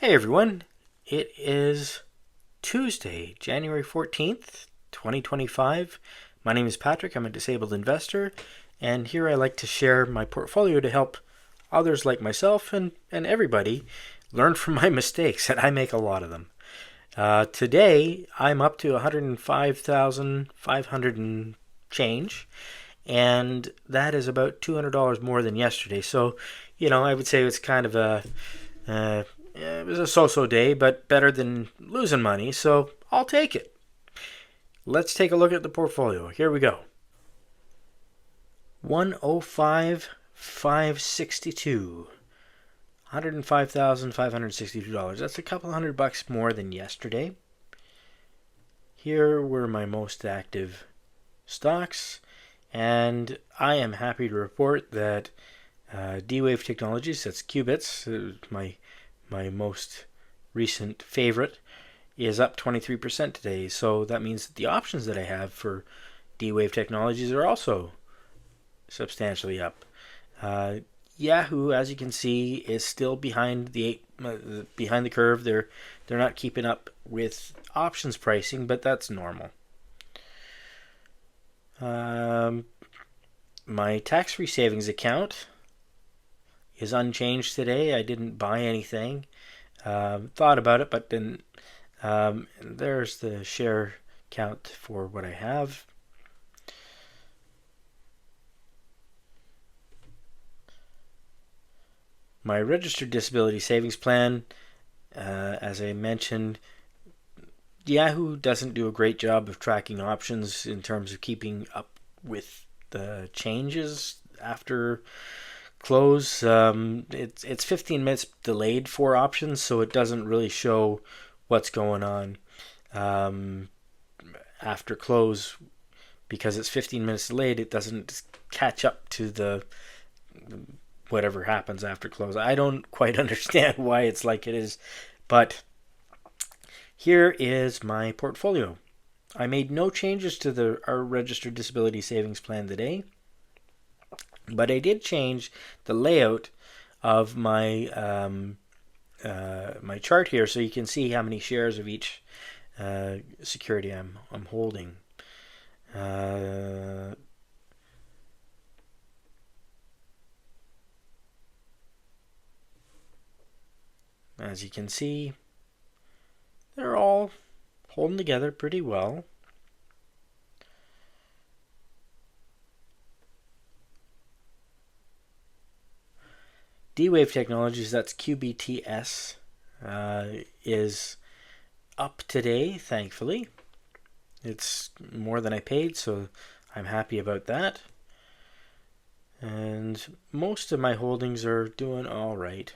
Hey everyone, it is Tuesday, January 14th, 2025. My name is Patrick. I'm a disabled investor, and here I like to share my portfolio to help others like myself and everybody learn from my mistakes, and I make a lot of them. Today, I'm up to 105,500 and change, and that is about $200 more than yesterday. So, I would say it's kind of uh, it was a so-so day, but better than losing money, so I'll take it. Let's take a look at the portfolio. Here we go. 105,562. $105,562. That's a couple $100 more than yesterday. Here were my most active stocks, and I am happy to report that D-Wave Technologies, that's Qubits, my most recent favorite, is up 23% today. So that means that the options that I have for D-Wave Technologies are also substantially up. Yahoo, as you can see, is still behind the curve. They're not keeping up with options pricing, but that's normal. My tax-free savings account is unchanged today. I didn't buy anything. Thought about it, but didn't. There's the share count for what I have. My registered disability savings plan, as I mentioned, Yahoo doesn't do a great job of tracking options in terms of keeping up with the changes after close. It's 15 minutes delayed for options, so it doesn't really show what's going on after close. Because it's 15 minutes delayed, it doesn't catch up to the whatever happens after close. I don't quite understand why it's like it is, but here is my portfolio. I made no changes to our registered disability savings plan today, but I did change the layout of my my chart here, so you can see how many shares of each security I'm holding. As you can see, they're all holding together pretty well. D-Wave Technologies, that's QBTS, is up today, thankfully. It's more than I paid, so I'm happy about that. And most of my holdings are doing all right.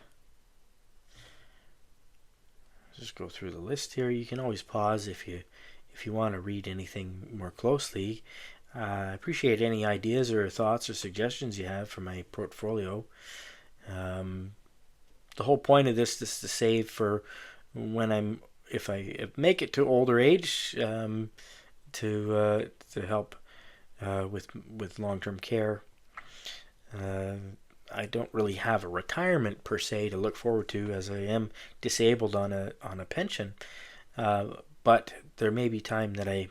Just go through the list here. You can always pause if you want to read anything more closely. I appreciate any ideas or thoughts or suggestions you have for my portfolio. The whole point of this is to save for when if I make it to older age, to help with long-term care. I don't really have a retirement per se to look forward to, as I am disabled on a pension. But there may be time that I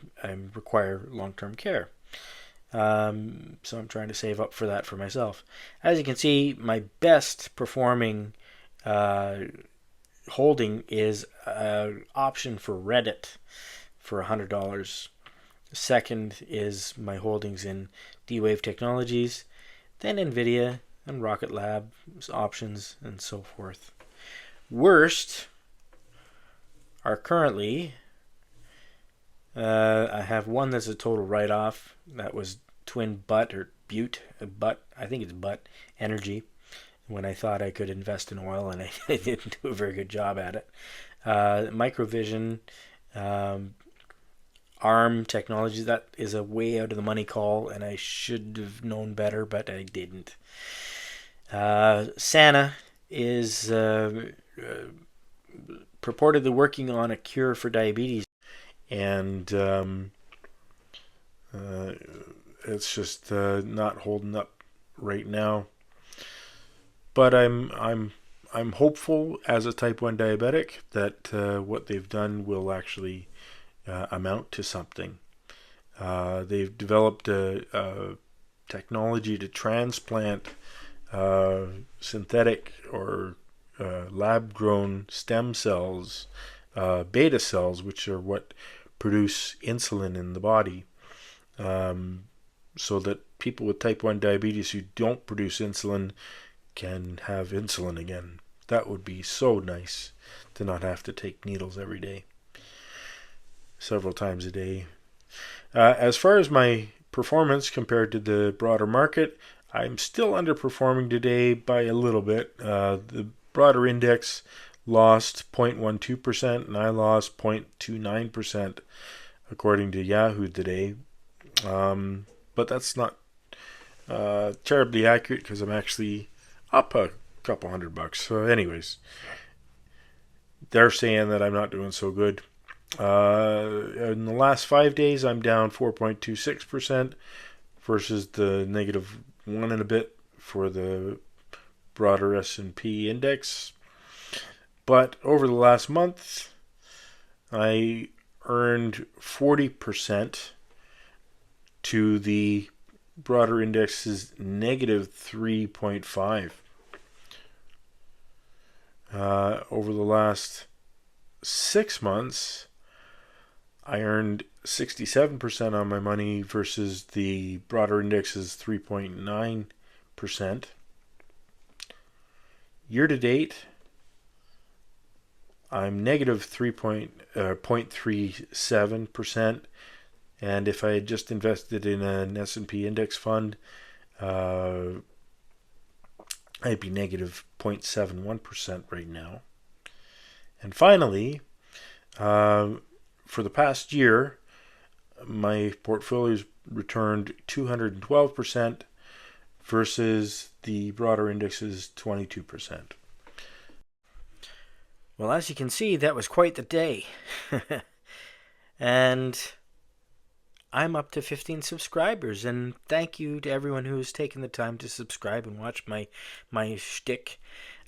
require long-term care. So I'm trying to save up for that for myself. As you can see, my best performing holding is an option for Reddit for $100. Second is my holdings in D-Wave Technologies, then NVIDIA and Rocket Lab options, and so forth. Worst are currently, I have one that's a total write-off. That was Twin Butt or Butte, Butt, I think it's Butt Energy, when I thought I could invest in oil, and I didn't do a very good job at it. Microvision, ARM Technologies, that is a way out of the money call, and I should have known better, but I didn't. Sana is purportedly working on a cure for diabetes, and it's just not holding up right now. But I'm I'm hopeful as a type 1 diabetic that what they've done will actually amount to something. They've developed a technology to transplant synthetic or lab-grown stem cells, beta cells, which are what produce insulin in the body, so that people with type 1 diabetes who don't produce insulin can have insulin again. That would be so nice to not have to take needles every day, several times a day. As far as my performance compared to the broader market, I'm still underperforming today by a little bit. The broader index lost 0.12% and I lost 0.29% according to Yahoo today. But that's not terribly accurate because I'm actually up a couple $100. So anyways, they're saying that I'm not doing so good. In the last 5 days, I'm down 4.26% versus the negative 1 and a bit for the broader S&P index. But over the last month, I earned 40% to the broader index's negative 3.5. Over the last 6 months, I earned 67% on my money versus the broader index's 3.9%. Year to date, I'm negative 0.37%, and if I had just invested in an S&P index fund, I'd be negative 0.71% right now. And finally, for the past year, my portfolio's returned 212% versus the broader index's 22%. Well, as you can see, that was quite the day. And I'm up to 15 subscribers, and thank you to everyone who's taken the time to subscribe and watch my shtick.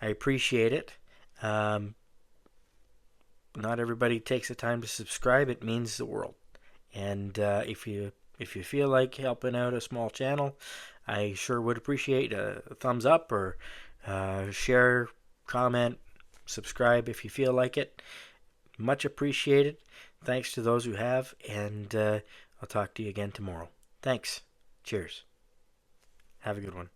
I appreciate it. Not everybody takes the time to subscribe. It means the world. And if you feel like helping out a small channel, I sure would appreciate a thumbs up or share, comment, subscribe if you feel like it. Much appreciated. Thanks to those who have, and I'll talk to you again tomorrow. Thanks. Cheers. Have a good one.